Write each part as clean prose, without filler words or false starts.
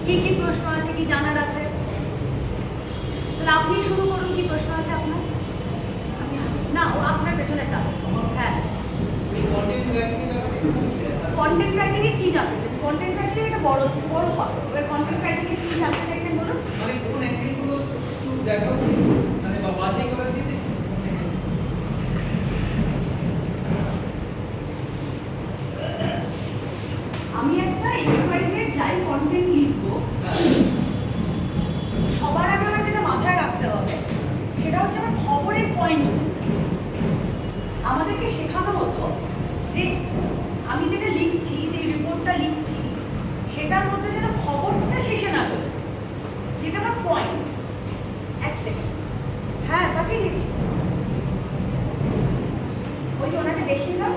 কি প্রশ্ন আছে, কি জানার আছে? তাহলে আপনি শুরু করুন, কি প্রশ্ন আছে আপনার? না, ও আপনার পেছনেরটা। হ্যাঁ, কন্টেন্ট ক্রাইটেরিয়া কি জানতে চান? কন্টেন্ট ক্রাইটেরিয়া এটা বড় বড় পাবে। এবার কন্টেন্ট ক্রাইটেরিয়া কি জানতে চাইছেন বলুন। মানে কোন অ্যাঙ্গেলগুলো একটু দেখা উচিত, মানে বাছাই করার ক্ষেত্রে আমি একটা এক্সওয়াইজেড যাই কন্টেন্ট লিখবো, সবার আগে আমার যেটা মাথায় রাখতে হবে সেটা হচ্ছে আমার খবরের পয়েন্ট। আমাদেরকে শেখানো হতো যে আমি যেটা লিখছি, যে রিপোর্টটা লিখছি, সেটার মধ্যে যেন খবরটা শেষে না চলে, যেটা আমার পয়েন্ট। এক সেকেন্ড, হ্যাঁ পাঠিয়ে দিচ্ছি। ওই যে ওনাকে দেখিয়ে দাও,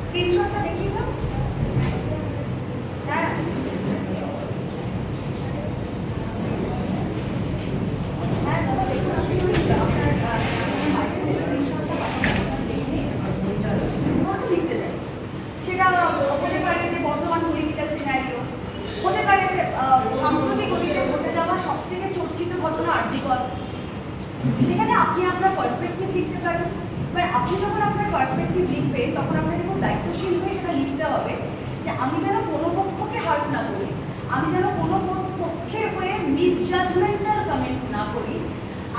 স্ক্রিনশটটা দেখিয়ে দাও। হ্যাঁ, হ্যাঁ দাদা দেখুন, আপনি ওই আপনার স্ক্রিনশটটা লিখতে চাইছি। সেটা হতে পারে যে বর্তমান পলিটিক্যাল সিনারিও, হতে পারে সাম্প্রতিক অতীতে ঘটে যাওয়া সব থেকে চর্চিত ঘটনা আর.জি. কর। সেখানে আপনি আপনার পার্সপেক্টিভ লিখতে পারেন। এবার আপনি যখন আপনার পার্সপেক্টিভ লিখবেন তখন আপনাকে খুব দায়িত্বশীল হয়ে সেটা লিখতে হবে যে আমি যেন কোনো পক্ষকে হার্ট না করি, আমি যেন কোনো পক্ষের হয়ে মিসজাজমেন্টাল কমেন্ট না করি,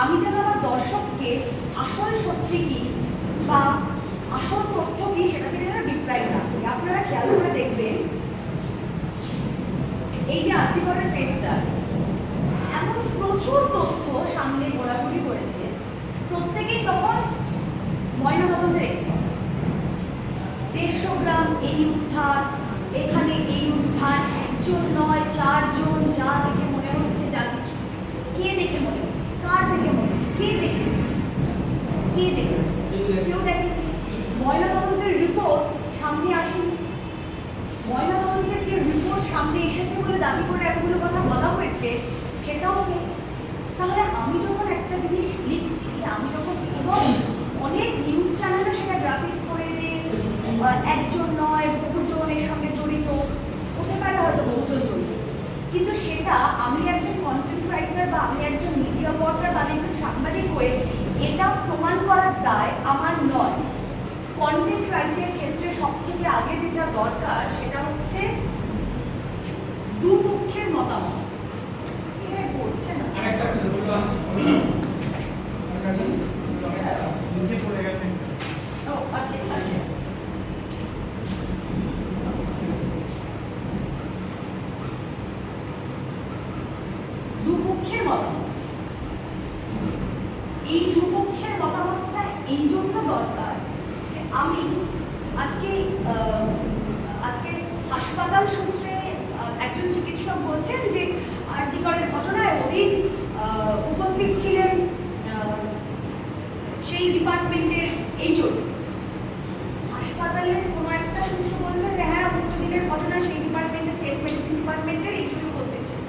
আমি যেন আমার দর্শককে আসল সত্যি কী বা আসল তথ্য কী সেটা থেকে যেন ডিপ্রাইভ না করি। আপনারা খেয়াল করে দেখবেন, এই যে আর.জি. করের ফেসটা, এমন প্রচুর তথ্য সামনে ঘোরাঘুরি করেছে, প্রত্যেকেই তখন ময়নাতদন্তের এক্সপার্ট। 150 গ্রাম এই উদ্ধার, এখানে এই উদ্ধার, একজন নয় 4 জন, যা দেখে মনে হচ্ছে যা কিছু। কে দেখে মনে হচ্ছে, কার দেখে মনে হচ্ছে, কে দেখেছে, কে দেখেছে? কেউ দেখেনি। ময়নাতদন্তের রিপোর্ট সামনে আসেনি। ময়নাতদন্তের যে রিপোর্ট সামনে এসেছে বলে দাবি করে এতগুলো কথা বলা হয়েছে, সেটাও ফেক। তাহলে আমি যখন একটা জিনিস লিখছি, আমি যখন, এবং অনেক নিউজ চ্যানেলে সেটা গ্রাফিক্স করে যে একজন নয় বহুজন এর সঙ্গে জড়িত, হতে পারে হয়তো বহুজন জড়িত, কিন্তু সেটা আমি একজন কন্টেন্ট রাইটার বা আমি একজন মিডিয়া ওয়ার্কার বা একজন সাংবাদিক হয়ে এটা প্রমাণ করার দায় আমার নয়। কন্টেন্ট রাইটারের ক্ষেত্রে সব থেকে আগে যেটা দরকার সেটা হচ্ছে দুপক্ষের মতামত। এটা বলছে না নিচে পড়ে গেছে। ও আচ্ছা আচ্ছা, দুপক্ষের মতামত। এই দুপক্ষের মতামতটা এই জন্য দরকার যে আমি আজকে হাসপাতাল সূত্রে একজন চিকিৎসক বলছেন যে আর.জি. করের ঘটনায় ওদিন উপস্থিত ছিলেন সেই ডিপার্টমেন্টের এইচওডি। হাসপাতালের কোনো একটা সূত্র বলছে যে হ্যাঁ উক্ত দিনের ঘটনায় সেই ডিপার্টমেন্টের চেস্ট মেডিসিন ডিপার্টমেন্টের এইচওডি উপস্থিত ছিল।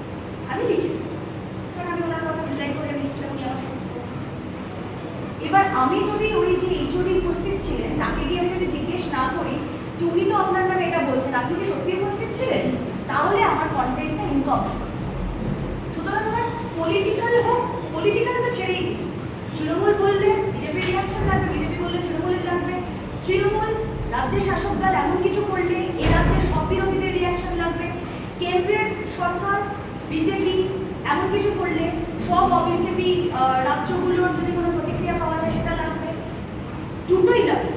আমি লিখি, কারণ আমি ওনার কথা রিলাই করে আমি লিখলাম, উনি আমার সূত্র। এবার আমি যদি ওই যে এইচওডি উপস্থিত ছিলেন তাকে গিয়ে আমি যদি জিজ্ঞেস না করি যে উনি তো আপনার নামে এটা বলছেন, আপনি কি সত্যি উপস্থিত ছিলেন, তাহলে আমার কন্টেন্টটা ইনকমপ্লিট। সুতরাং আমার পলিটিক্যাল হোক, পলিটিক্যাল তো ছেড়েই দিই, তৃণমূল বললে বিজেপির রিয়াকশন লাগবে, বিজেপি বললে তৃণমূলের লাগবে, তৃণমূল রাজ্যের শাসক দল এমন কিছু করলে এ রাজ্যের সব বিরোধীদের রিয়াকশন লাগবে, কেন্দ্রের সরকার বিজেপি এমন কিছু করলে সব অবিজেপি রাজ্যগুলোর যদি কোনো প্রতিক্রিয়া পাওয়া যায় সেটা লাগবে, দুটোই লাগবে।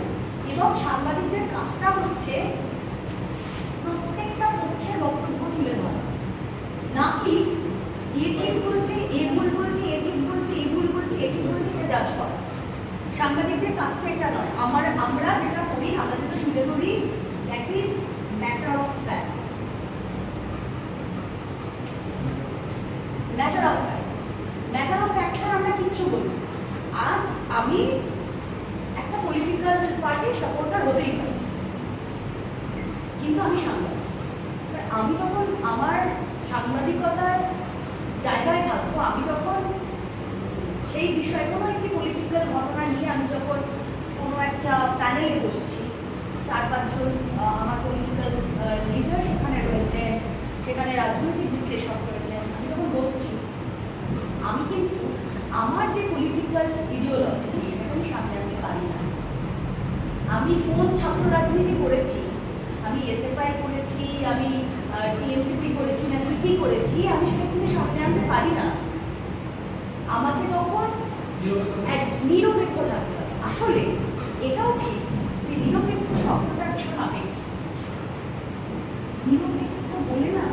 এবং সাংবাদিকদের কাজটা হচ্ছে প্রত্যেকটা পক্ষের বক্তব্য তুলে ধরা, নাকি এ ঠিক বলছে, এ ভুল বলছে, এ ঠিক বলছে, এ ভুল বলছে, এ ঠিক বলছে, এটা জাজ করা। সাংবাদিকদের কাজটা এটা নয়। আমরা যেটা করি, আমরা যেটা তুলে ধরি, that is matter of fact. Matter of fact, matter of fact ছাড়া আমরা কিচ্ছু বলি। আজ আমি একটা পলিটিক্যাল পার্টির সাপোর্টার হতেই পারি, কিন্তু আমি সাংবাদিক। আমি যখন আমার সাংবাদিকতার জায়গায় থাকবো, আমি যখন সেই বিষয়ে কোনো একটি পলিটিক্যাল ঘটনা নিয়ে আমি যখন কোনো একটা প্যানেলে বসছি, 4-5 জন আমার পলিটিক্যাল লিডার সেখানে রয়েছে, সেখানে মানে রাজনৈতিক বিশ্লেষক রয়েছে, আমি যখন বসছি আমি কিন্তু আমার যে পলিটিক্যাল ইডিওলজি সেটাকে আমি সামনে আনতে পারি না। আমি কোন ছাত্র রাজনীতি করেছি, আমি এসএফআই করেছি, আমি টিএমসিপি করেছি না সিপি করেছি, আমি সেটা কিন্তু সামনে আনতে পারি না। আমাকে তখন এক নিরপেক্ষ থাকতে হবে। আসলে এটাও ঠিক যে নিরপেক্ষ শব্দটা ভীষণ আপেক্ষিক। নিরপেক্ষ বলে না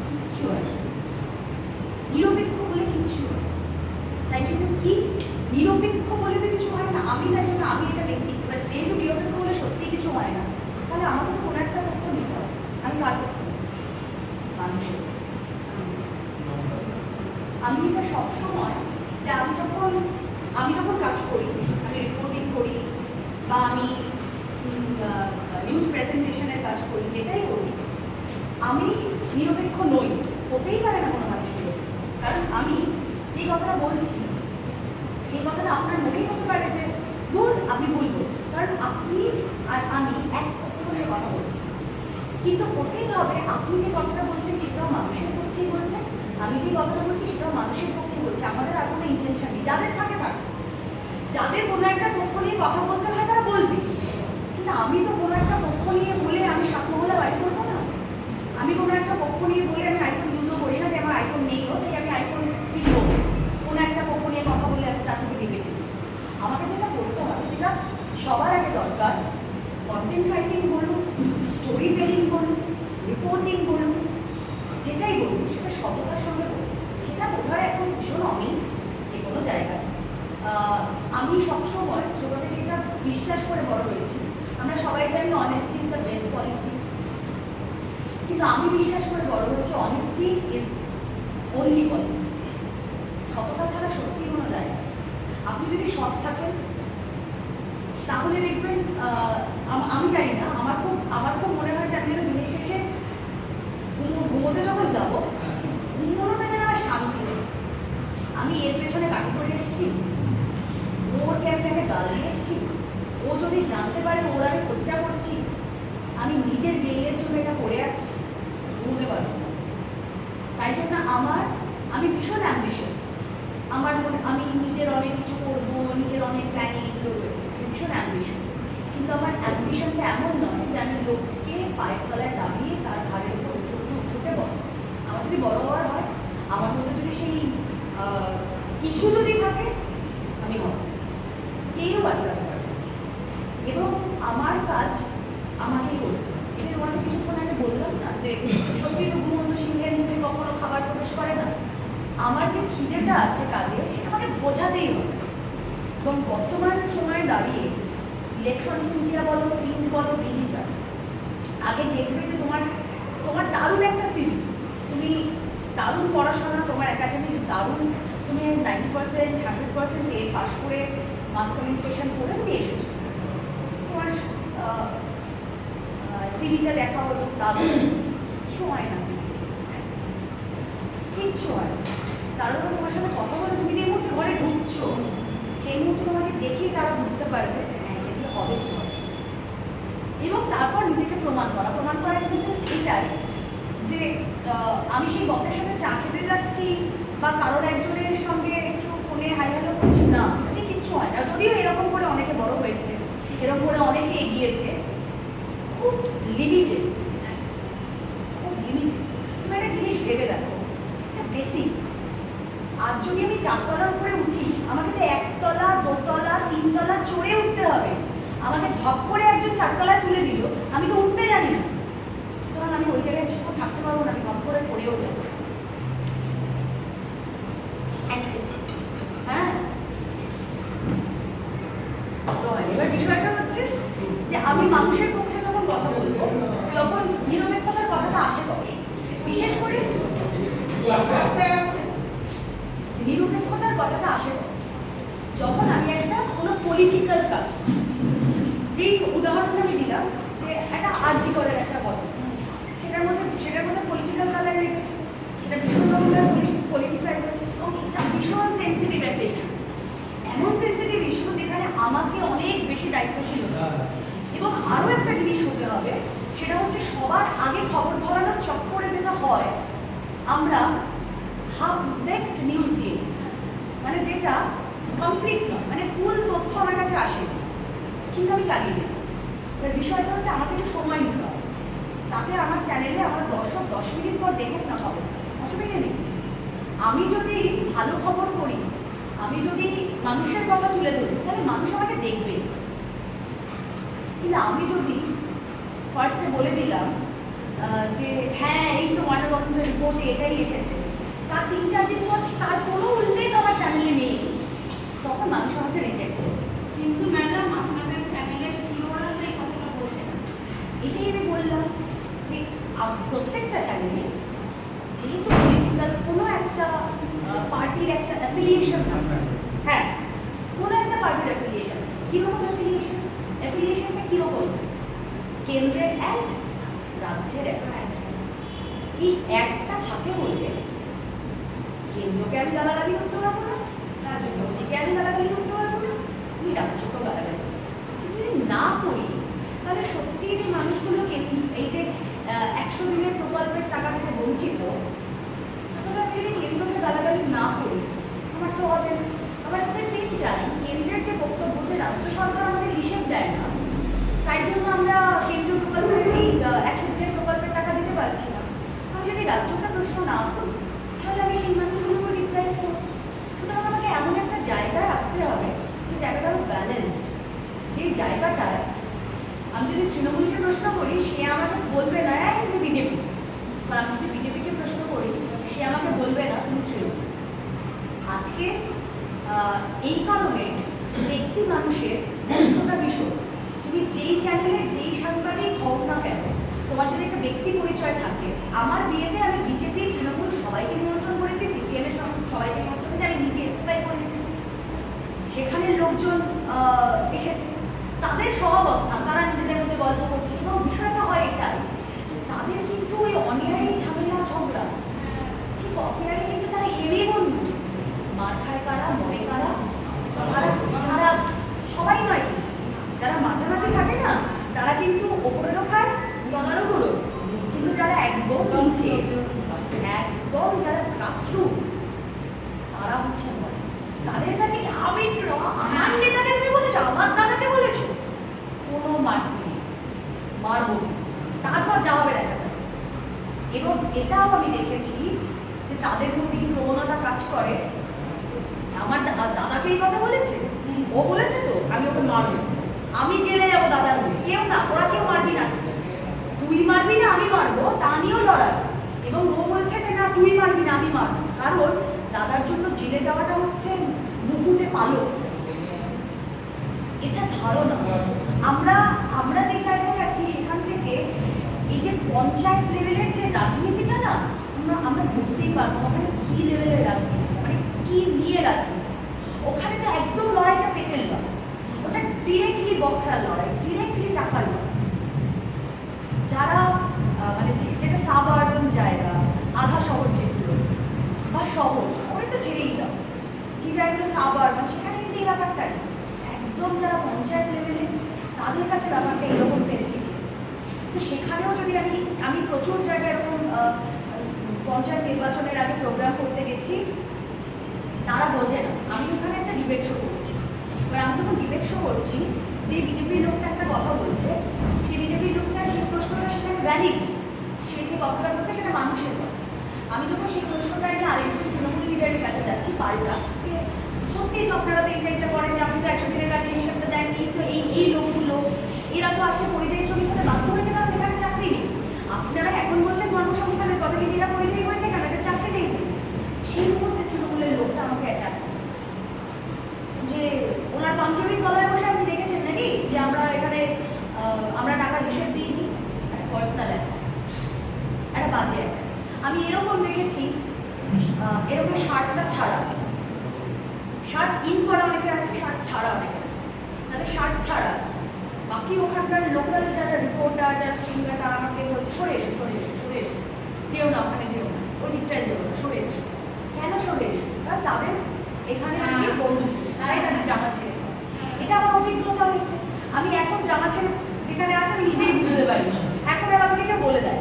কিচ্ছু হয় না। নিরপেক্ষ বলে কিচ্ছু হয় না। তাই জন্য কি নিরপেক্ষ বলে তো কিছু হয় না, আমি তাই জন্য আমি এটা দেখি। এবার যেহেতু নিরপেক্ষ বলে সত্যি কিছু হয় না, তাহলে আমাকে তো কোনো একটা পক্ষ নিতে হবে। আমি কার পক্ষ? মানুষের। আমি এটা সবসময় আমি যখন কাজ করি, আমি রিপোর্টিং করি বা আমি নিউজ প্রেজেন্টেশনের কাজ করি, যেটাই করি, আমি নিরপেক্ষ নই, হতেই পারে না কোনো মানুষ নিরপেক্ষ। কারণ আমি যে কথাটা বলছি সেই কথাটা আপনার মনেই হতে পারে যে দূর আপনি ভুল বলছেন, কারণ আপনি আর আমি এক পক্ষ হয়ে কথা বলছি। কিন্তু হতেই হবে আপনি যে কথাটা বলছেন সেটাও মানুষের পক্ষেই বলছেন, আমি যে কথাটা বলছি সেটাও মানুষের পক্ষে বলছি। আমাদের আর কোনো ইন্টেনশন নেই, যাদের থাকে থাকে, যাদের কোনো একটা পক্ষ নিয়ে কথা বলতে হয় তারা বলবে। কিন্তু আমি তো কোনো একটা পক্ষ নিয়ে বলে আমি সাতমহলা বাড়ি করবো না। আমি কোনো একটা পক্ষ নিয়ে বলে আমি আইফোন ইউজও করি না, যে আমার আইফোন নেইও তাই আমি আইফোন কিনবো। কোনো একটা পক্ষ নিয়ে কথা বলে আমি তার থেকে নেবে। আমাকে যেটা করতে হবে, যেটা সবার আগে দরকার, কন্টেন্ট রাইটিং বলুন, স্টোরি টেলিং বলুন, রিপোর্টিং বলুন, যেটাই বলুন সেটা সততার সঙ্গে বলুন। সেটা বোধহয় এখন ভীষণ অমিল যে কোনো জায়গায়। আমি সবসময় ছোটো থেকে এটা বিশ্বাস করে বড় হয়েছি। আমরা সবাই জানি honesty is the best policy, কিন্তু আমি বিশ্বাস করে বড় হয়েছি অনেস্টি ইজ অনলি পলিসি। সততা ছাড়া সত্যি কোনো জায়গা। আপনি যদি সৎ থাকেন তাহলে দেখবেন, আমি জানি না, আমার খুব মনে হয় যে আমি যেন দিনের শেষে ঘুমোতে যখন যাবো, ঘুমোনোটা যেন আমার শান্তি নেই। আমি এর পেছনে কাটি করে এসেছি, ওর ক্যাচে আমি গাল দিয়ে এসেছি, ও যদি জানতে পারে ওর আমি ক্ষতিটা করছি, আমি নিজের গেইনের জন্য এটা করে আসছি, ঘুমোতে পারবো না। তাই জন্য আমি ভীষণ অ্যাম্বিশিয়াস। আমি নিজের অনেক কিছু করবো, নিজের অনেক প্ল্যানিং এগুলো রয়েছে, ভীষণ অ্যাম্বিশিয়াস। কিন্তু আমার অ্যাম্বিশনটা এমন নয় যে আমি লোককে পায়ের তলায় দাঁড়িয়ে তার ঘাড়ের উপর উঠে বড়। আমার যদি বড় হওয়ার হয়, আমার মধ্যে যদি সেই কিছু যদি থাকে, আমি হব, কেউ আটকাতে পারবে। এবং আমার কাজ আমাকেই করতে হবে। এই যে তোমাকে কিছুক্ষণ আগে বললাম না যে সত্যি তো ঘুমন্ত সিংহের মুখে কখনো খাবার প্রবেশ করে না। আমার যে খিদেটা আছে কাজে, সেটা আমাকে বোঝাতেই হবে। এবং বর্তমান সময়ে দাঁড়িয়ে ইলেকট্রনিক মিডিয়া বলো, প্রিন্ট বলো, ডিজিটাল, আগে দেখবে যে তোমার দারুণ একটা সিভি, তুমি দারুণ পড়াশোনা, তোমার একাডেমিক্স দারুণ, তুমি 90% 100% এ পাস করে মাস কমিউনিকেশন করে তুমি এসেছো, তোমার সিভিটা দেখা হলো, দারুণ, কিচ্ছু হয় না সিভি, কিচ্ছু হয় না। তার উপরে তোমার সাথে কথা বলে তুমি যে মুহূর্তে ঘরে ঢুকছো, সেই মুহূর্তে তোমাকে দেখেই তারা বুঝতে পারবে যে হ্যাঁ এগুলো হবে কি হবে। এবং তারপর নিজেকে প্রমাণ করা ইন দ্য সেন্স এটাই যে আমি সেই বসের সাথে চা খেতে যাচ্ছি বা কারোর একজনের সঙ্গে একটু ফোনে হাই হ্যালো করছি না, এতে কিচ্ছু হয় না। যদিও এরকম করে অনেকে বড় হয়েছে, এরকম করে অনেকে এগিয়েছে, খুব লিমিটেড, খুব লিমিটেড। তুমি একটা জিনিস ভেবে দেখো, এটা বেসিক। আজ যদি আমি 4 তলার উপরে উঠি, আমাকে তো 1 তলা 2 তলা 3 তলা চড়ে উঠতে হবে। আমাকে ধপ করে একজন 4 তলায় তুলে দিল, আমি তো উঠতে জানি না, সুতরাং আমি ওই জায়গায় বেশিক্ষণ থাকতে পারবো না, আমি ধপ করে পড়েও যাবো। হ্যাঁ, তো এবার বিষয়টা হচ্ছে যে আমি মানুষের পক্ষে যখন কথা বলবো, যখন নিরপেক্ষতার কথাটা আসে, তবে বিশেষ করে নিরপেক্ষতার কথাটা আসে যখন আমি একটা কোনো পলিটিক্যাল কাজ করছি। যেই উদাহরণটা আমি দিলাম যে একটা আরজি করার একটা ঘটনা, সেটার মধ্যে পলিটিক্যাল কালার লেগেছে, সেটা ভীষণ রকমের পলিটিসাইজ হয়েছে, এবং এটা ভীষণ সেন্সিটিভ একটা ইস্যু। এমন সেন্সিটিভ ইস্যু যেখানে আমাকে অনেক বেশি দায়িত্বশীল হতে হবে। এবং আরও একটা জিনিস হতে হবে, সেটা হচ্ছে সবার আগে খবর চোর ধরানোর চক্করে যেটা হয়, আমরা হাফ বেকড নিউজ দিয়ে, মানে যেটা কমপ্লিট নয়, মানে ফুল তথ্য আমার কাছে আসে, কিন্তু আমি চালিয়ে দিই। এবার বিষয়টা হচ্ছে আমাকে একটু সময় নিতে হবে, তাতে আমার চ্যানেলে আমার দর্শক 10 মিনিট পর দেখুক না পাবো, অসুবিধে নেই। আমি যদি ভালো খবর করি, আমি যদি মানুষের কথা তুলে ধরি, তাহলে মানুষ আমাকে দেখবে। কিন্তু আমি যদি ফার্স্টে বলে দিলাম যে হ্যাঁ এই তো ময়নাতদন্তের রিপোর্টে এটাই এসেছে, তার 3-4 দিন পর তার কোনো উল্লেখ আমার চ্যানেলে নেই, তখন মানুষ আমাকে রিজেক্ট করবে। কিন্তু ম্যাডাম আপনাদের চ্যানেলে শিওরা এই কথাটা বলতে না। এটাই আমি বললাম যে প্রত্যেকটা চ্যানেলে যেহেতু পলিটিক্যাল কোনো একটা পার্টির একটা অ্যাফিলিয়েশন থাকে, হ্যাঁ কোনো একটা পার্টির অ্যাফিলিয়েশন, কীরকম অ্যাফিলিয়েশন, অ্যাফিলিয়েশনটা কীরকম, কেন্দ্রের এক, রাজ্যের এক। এই একটা থাকে বলতে কেন্দ্রকে আমি গালাগালি করতে পারবো না, রাজ্যকে আমি গালাগালি করতে পারবো না, আমি রাজ্যকেও গালাগালি করতে পারবো। যদি না করি তাহলে সত্যি যে মানুষগুলো এই যে 100 দিনের প্রকল্পের টাকা থেকে বঞ্চিত, তাহলে আমি যদি কেন্দ্রকে গালাগালি না করি আমার তো হবে না। আবার এট দ্য সেম টাইম কেন্দ্রের যে বক্তব্য যে রাজ্য সরকার আমাদের হিসেব দেয় না, তাই জন্য আমরা কেন্দ্রীয় প্রকল্পের এই 100 দিনের প্রকল্পের টাকা দিতে পারছি না। আমি যদি রাজ্যটা প্রশ্ন না করি তাহলে আমি সেই মানুষগুলোকে রিপ্লাই করব। সুতরাং আমাকে এমন একটা জায়গায় আসতে হবে যে জায়গাটা ব্যালেন্সড, যে জায়গাটায় আমি যদি তৃণমূলকে প্রশ্ন করি সে আমাকে বলবে না তুমি বিজেপি, আর আমি যদি বিজেপিকে প্রশ্ন করি সে আমাকে বলবে না তুমি তৃণমূল। আজকে এই কারণে ব্যক্তি মানুষের গুরুত্বটা ভীষণ। তুমি যেই চ্যানেলের যেই সাংবাদিক হও না কেন, তোমার যদি একটা ব্যক্তি পরিচয় থাকে, আমার বিয়েতে আমি বিজেপি তৃণমূল সবাইকে নিমন্ত্রণ করেছি, সিপিএমের সবাইকে নিমন্ত্রণ করেছি, আমি নিজে এসএফআই করে এসেছি, সেখানে লোকজন এসেছে, তাদের সহাবস্থান, তারা নিজেদের মধ্যে গল্প করছে, এবং বিষয়টা হয় এটাই যে তাদের কিন্তু ওই অনিয়ারি ঝামেলা ঝগড়া ঠিক অফিয়ারে কিন্তু তারা হেভি বন্ধু। মার খায় কারা, মরে কারা, যারা সবাই নয়, যারা মাঝামাঝি থাকে না তারা কিন্তু ওপরেরও খায় তলারও গুঁড়ো, কিন্তু যারা একদম নিচে, একদম যারা ক্লাসরুম, তারা হচ্ছে মরে। তাদের কাছে আমি আমার নেতাকে তুমি বলেছো, আমার দাদাকে বলেছো, কোনো মার্সি নেই, মারবো, তারপর যা হবে দেখা যাবে। এবং এটাও আমি দেখেছি যে তাদের মধ্যে এই প্রবণতা কাজ করে, আমার দাদাকে এই কথা বলেছে, ও বলেছে তো আমি ওকে মারবো, আমি জেলে যাবো দাদার হয়ে, কেউ না, ওরা কেউ মারবি না, তুই মারবি না আমি মারবো, তা নিয়েও লড়াই। এবং ও বলছে যে না তুই মারবি না আমি মারবো, কারণ দাদার জন্য জেলে যাওয়াটা হচ্ছে মুকুটে পালক। এটা ধারণা। আমরা যে জায়গায় আছি সেখান থেকে এই যে পঞ্চায়েত লেভেলের যে রাজনীতিটা না, আমরা বুঝতেই পারবো ওখানে কি লেভেলের রাজনীতি, মানে কি নিয়ে রাজনীতি। ওখানে তো একদম লড়াইটা পেটেল লড়াই, ওটা ডিরেক্টলি বকরার লড়াই, ডিরেক্টলি টাকার লড়াই। যারা মানে যেটা সাব আরবান জায়গা, আধা শহর যেগুলো, বা শহরে তো ছেড়েই দাও, যে জায়গাগুলো সাব আরবান সেখানে কিন্তু এই ব্যাপারটা নেই। একদম যারা পঞ্চায়েত লেভেলে তাদের কাছে ব্যাপারটা এরকম প্রেস্টিজিয়াস। তো সেখানেও যদি আমি প্রচুর জায়গায় এরকম পঞ্চায়েত নির্বাচনের আগে প্রোগ্রাম করতে গেছি, তারা বোঝে না আমি ওখানে একটা ডিবেট শো করছি। এবার আমি যখন ডিবেট শো করছি, যে বিজেপির লোকটা একটা কথা বলছে, সেই বিজেপির লোকটা সেই প্রশ্নটা সেখানে ভ্যালিড, সে যে কথাটা বলছে সেটা মানুষের কথা। আমি যখন সেই প্রশ্নটা নিয়ে আরেকজন তৃণমূল লিডারের কাছে যাচ্ছি পাল্টা, যে সত্যি তো আপনারা তো এই যে করেন, আপনি তো 100 দিনের কাজে হিসাবটা দেন, এই তো এই লোকগুলো এরা তো আজকে পরিযায়ী শ্রমিক হতে বাধ্য হয়েছে, কারণ এখানে চাকরি নেই। আপনারা এখন বলছেন কর্মসংস্থানের কথা, কিন্তু এরা পরিযায়ী হয়েছে কেন, এদের চাকরি নেই। সেই মুহূর্তে তৃণমূলের লোকটা আমাকে অ্যাটাক করে, যে ওনার পাঞ্জাবির তলায় বসে আপনি দেখেছেন নাকি যে আমরা এখানে আমরা টাকার হিসেব দিইনি, পার্সোনাল একটা বাজে একটা। আমি এরকম দেখেছি, এরকম শার্টটা ছাড়া, শার্ট ইন করা অনেকে আছে, শার্ট ছাড়া অনেকে আছে, যাদের শার্ট ছাড়া বাকি ওখানকার লোকাল যারা রিপোর্টার, যারা স্ট্রিঙ্গার, তারা আমাকে বলছে সরে এসো সরে এসো সরে এসো, যেও না ওখানে যেও না, ওই দিকটায় যেও না, সরে এসো। কেন সরে এসো? কারণ তাদের এখানে আমি বন্ধু, তাই তাদের জামা ছেড়ে। এটা আমার অভিজ্ঞতা হয়েছে। আমি এখন জামা ছেড়ে যেখানে আছে আমি নিজেই বুঝতে পারি, এখন আর আমাকে কেউ বলে দেয়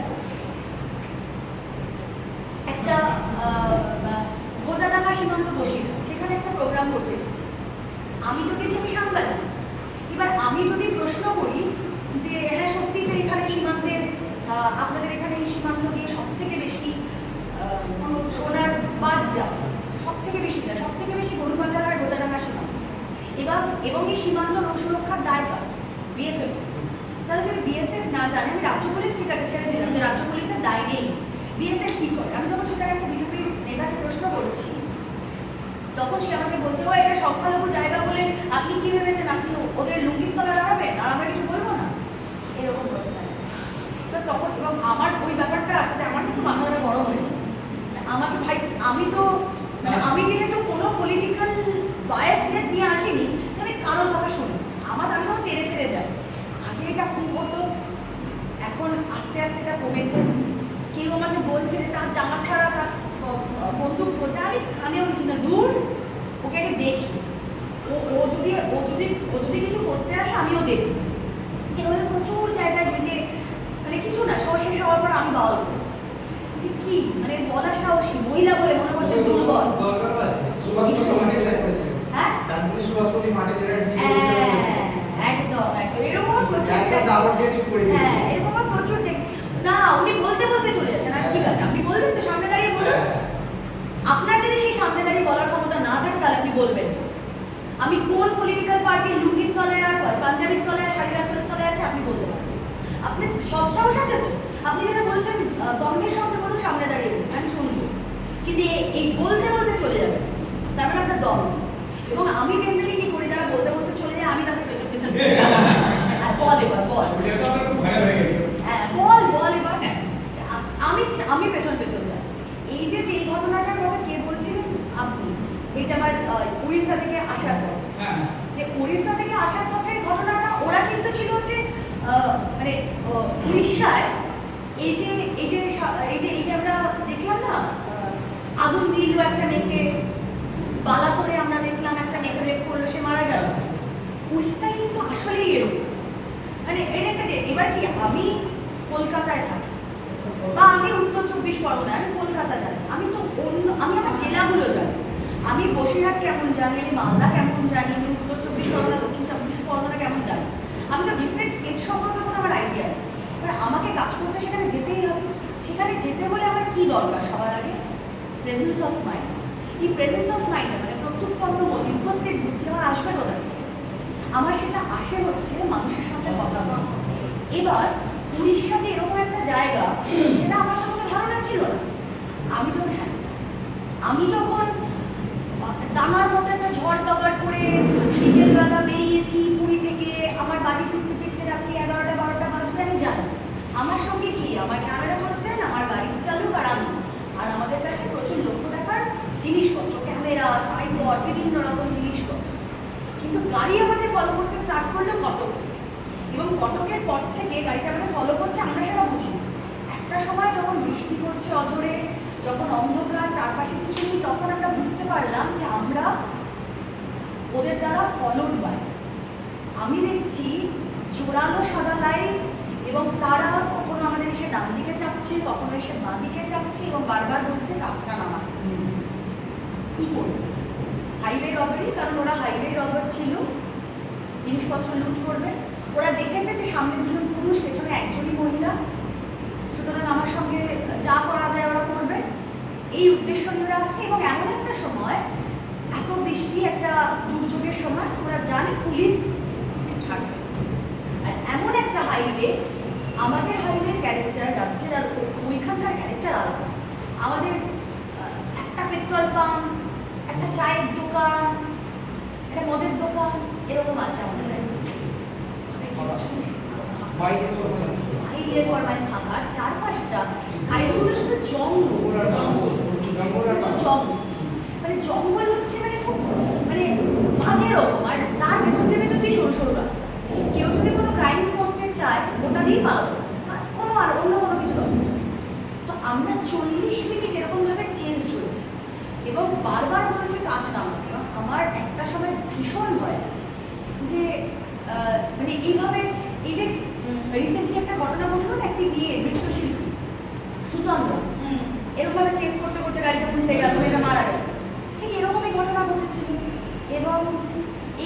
আমি তো গেছি, আমি সাংবাদিক। এবার আমি যদি প্রশ্ন করি যে হ্যাঁ সত্যি তো এখানে সীমান্তের আপনাদের এখানে এই সীমান্ত দিয়ে সব থেকে বেশি সোনার বাদ যায়, সব থেকে বেশি যায়, সব থেকে বেশি গরু বাজার আর রোজাডাঙ্গা সীমান্ত, এবং এই সীমান্ত সুরক্ষার দায় কার? বিএসএফ। তাহলে যদি বিএসএফ না জানে, আমি রাজ্য পুলিশ ঠিক আছে ছেড়ে দিলাম যে রাজ্য পুলিশের দায় নেই, বিএসএফ কি করে? আমি যখন সেটা একটা বিজেপির নেতাকে প্রশ্ন করছি, তখন সে আমাকে বলছে ও এটা সংখ্যালঘু জায়গা বলে আপনি কি ভেবেছেন আপনি ওদের লুঙ্গির তলা দাঁড়াবেন আর আমরা কিছু বলবো না, এরকম প্রশ্ন। এবার তখন এবং আমার ওই ব্যাপারটা আছে যে আমার কিন্তু মাথাটা গরম হয়ে যায়। আমাকে ভাই আমি তো মানে আমি যেহেতু কোনো পলিটিক্যাল বায়াসনেস নিয়ে আসিনি, আমি কারোর কথা শুনি, আমার আমিও তেড়ে ফেরে যায়। আগে এটা খুব হতো, এখন আস্তে আস্তে এটা কমেছে। কেউ আমাকে বলছে যে তার জামা ছাড়া তার বন্দুক করছে, আমি কানেও নিচ্ছি না, দূর ওকে আগে দেখি, ও যদি কিছু করতে আসে আমিও দেখি। এরকম প্রচুর জায়গায় যে মানে কিছু না শেষ হওয়ার পর আমি বাউল করেছি যে কি মানে বলার সাহসী মহিলা বলে মনে করছে দুর্বল। দরকারও আছে। সুভাষপল্লী মাঠে যেটা করেছিলেন, হ্যাঁ তারপরে সুভাষপল্লী মাঠে যেটা একদম এরকম প্রচুর হ্যাঁ এরকম প্রচুর না উনি বলতে বলতে চলে যাচ্ছেন। আর ঠিক আছে আপনি বলবেন তো, সামনে দাঁড়িয়ে বলুন। আপনার যদি সেই সামনে দাঁড়িয়ে বলার ক্ষমতা না থাকে তাহলে আপনি বলবেন আমি কোন পলিটিক্যাল পার্টির লুঙ্গির তলায় আর পাঞ্জাবির তলায় আর শাড়ির আঁচলের তলায় আছে আপনি বলতে পারবেন। আপনি সব সাহস আছে তো, আপনি যেটা বলছেন দমের সঙ্গে বলুন, সামনে দাঁড়িয়ে বলুন, আমি শুনবো। কিন্তু এই বলতে বলতে চলে যাবে, তার মানে আপনার দম। এবং আমি জেনারেলি কি করি, যারা বলতে বলতে চলে যায় আমি তাদের পেছন পেছন বল এবার বল, হ্যাঁ বল এবার, আমি পেছন পেছন যাই। এই যে ঘটনাটার কথা কে বলছিলেন আপনি, এই যে আমার উড়িষ্যা থেকে আসার পর, যে উড়িষ্যা থেকে আসার পথের ঘটনাটা, ওরা কিন্তু ছিল হচ্ছে মানে উড়িষ্যায় এই যে আমরা দেখলাম না আগুন দিল একটা মেয়েকে, বালাসোরে আমরা দেখলাম একটা মেয়েকে রেপ করলো, সে মারা গেল। উড়িষ্যায় কিন্তু আসলেই এরকম মানে এটা একটা এবার কি আমি কলকাতায় থাকি বা আমি উত্তর 24 পরগনায়, আমি কলকাতা জানি, আমি তো আমি আমার জেলাগুলো জানি, আমি বসিরহাট কেমন জানি, আমি মালদা কেমন জানি, আমি উত্তর 24 পরগনা দক্ষিণ 24 পরগনা কেমন জানি, আমি তো ডিফারেন্ট স্টেট সম্পর্কে কোনো আমার আইডিয়া নেই। এবার আমাকে কাজ করতে সেখানে যেতেই হবে। সেখানে যেতে হলে আমার কী দরকার? সবার আগে প্রেজেন্স অফ মাইন্ড। এই প্রেজেন্স অফ মাইন্ড মানে প্রত্যুৎপন্ন বুদ্ধি, উপস্থিত বুদ্ধি আমার আসবে কোথা থেকে? আমার সেটা আসে হচ্ছে মানুষের সঙ্গে কথা বলা। এবার উড়িষ্যা যে এরকম একটা জায়গা সেটা আমার তো কোনো ধারণা ছিল না। আমি যখন টানার মতো একটা ঝড় তগার করে বিকেলবেলা বেরিয়েছি পুরী থেকে, আমার বাড়ি ফিরতে ফিরতে যাচ্ছি 11টা 12টা বাজবে, আমি জানি আমার সঙ্গে কি আমার ক্যামেরা পার্সন, আমার গাড়ির চালক আর আমাদের কাছে প্রচুর লক্ষ্য রাখার জিনিসপত্র, ক্যামেরা, ট্রাইপড, বিভিন্ন রকম জিনিসপত্র। কিন্তু গাড়ি আমাদের ফলো করতে স্টার্ট করলো কটক, এবং কটকের পর থেকে গাড়িটা আমাদের ফলো করছে, আমরা সেটা বুঝি। একটা সময় যখন বৃষ্টি পড়ছে অঝরে, যখন অন্ধকার, চারপাশে কিছু নেই, তখন আমরা বুঝতে পারলাম যে আমরা ওদের দ্বারা ফলোড বাই। আমি দেখছি জোরালো সাদা লাইট, এবং তারা কখনো আমাদের এসে ডান দিকে চাপছে, কখনো এসে বাঁ দিকে চাপছে, এবং বারবার বলছে কাজটা নামা। কি করবে? হাইওয়ে রবারি, কারণ ওরা হাইওয়ে রবার ছিল, জিনিসপত্র লুট করবে। ওরা দেখেছে যে সামনে দুজন পুরুষ, পেছনে একজনই মহিলা, সুতরাং আমার সঙ্গে যা করা যায় ওরা করবে, এই উদ্দেশ্য নিয়ে ওরা আসছে। এবং এমন একটা সময়, এত বৃষ্টি, একটা দুর্যোগের সময়, ওরা জানে পুলিশ ছাড়বে। আর এমন একটা হাইওয়ে, আমাদের হাইওয়ের ক্যারেক্টার রাজ্যের আর ওইখানকার ক্যারেক্টার আলাদা। আমাদের একটা পেট্রোল পাম্প, একটা চায়ের দোকান, একটা মদের দোকান, এরকম আছে আমাদের বাইরের পর মানে ফাঁকা, চারপাশটা সাইডগুলো শুধু জঙ্গল, মানে জঙ্গল হচ্ছে মানে খুব মানে মাঝে রকম, আর তার ভেতর দিয়ে সরু সরু রাস্তা। কেউ যদি কোনো ক্রাইম করতে চায় ওটা দিয়েই পালাবো, কোনো আর অন্য কোনো কিছু দরকার। তো আমরা 40 মিনিট এরকমভাবে চেঞ্জ হয়েছি, এবং বারবার বলেছে কাজ নামাতে। এবং আমার একটা সময় ভীষণ ভয় যে মানে এইভাবে, এই যে রিসেন্টলি একটা ঘটনা ঘটলো না, একটি বিয়ে নৃত্যশিল্পী সুতন্দ্রা এরকমভাবে চেস করতে করতে গাড়িটা উল্টে গেল, এটা মারা গেল, ঠিক এরকমই ঘটনা ঘটেছিল। এবং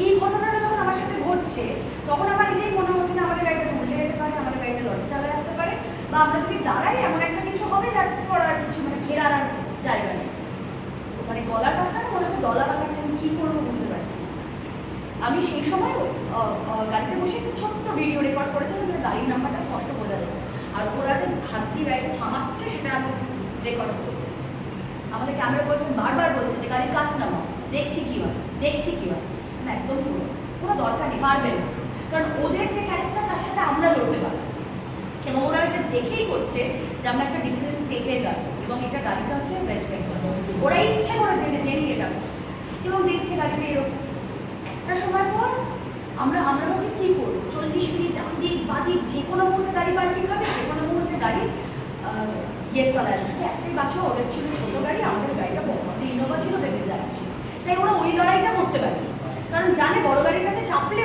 এই ঘটনাটা যখন আমার সাথে ঘটছে তখন আমার এটাই মনে হচ্ছে যে আমাদের গাড়িটা উল্টে যেতে পারে, আমাদের গাড়িটা লরি চালায় আসতে পারে, বা আমরা যদি দাঁড়াই এমন একটা কিছু হবে যার করার কিছু মানে ঘেরার আর জায়গা নেই। মানে গলার কাছে না মনে হচ্ছে দলা পাকাচ্ছে, আমি কী করবো বুঝতে পারছি না। আমি সেই সময় গাড়িতে বসে একটু ছোট্ট ভিডিও রেকর্ড করেছিলাম যাতে গাড়ির নাম্বারটা স্পষ্ট বোঝা যাবে, আর ওরা যে হাত দিয়ে গাড়িটা থামাচ্ছে সেটা আমি রেকর্ড করেছি। আমাদের ক্যামেরা পার্সন বারবার বলছে যে গাড়ির কাছ নামাও, দেখছি কী হয় দেখছি কী হয়। না, একদম কোনো দরকার নেই, পারবে না, কারণ ওদের যে ক্যারেক্টার তার সাথে আমরা লড়তে পারি, এবং ওরা এটা দেখেই করছে যে আমরা একটা ডিফারেন্ট স্টেটের গাড়ি, এবং এটা গাড়িটা হচ্ছে ওয়েস্ট বেঙ্গল। ওরা ইচ্ছে করে জেনে এটা করছে এবং দেখছে গাড়িতে এরকম। একটা সময় পর আমরা বলছি কী করবো, 40 মিনিট ডান দিক বাদিক যে কোনো মুহূর্তে গাড়ি পাল্টি খাবে, যে কোনো মুহূর্তে গাড়ি ইয়ের তলায় আসবে। একটাই বাচ্চা, ওদের ছিল ছোটো গাড়ি, আমাদের গাড়িটা বড়, আমাদের ইনোভা ছিল, ওদের ডিজায়ার ছিল, তাই ওরা ওই লড়াইটা করতে পারেনি, কারণ জানে বড় গাড়ির কাছে চাপলে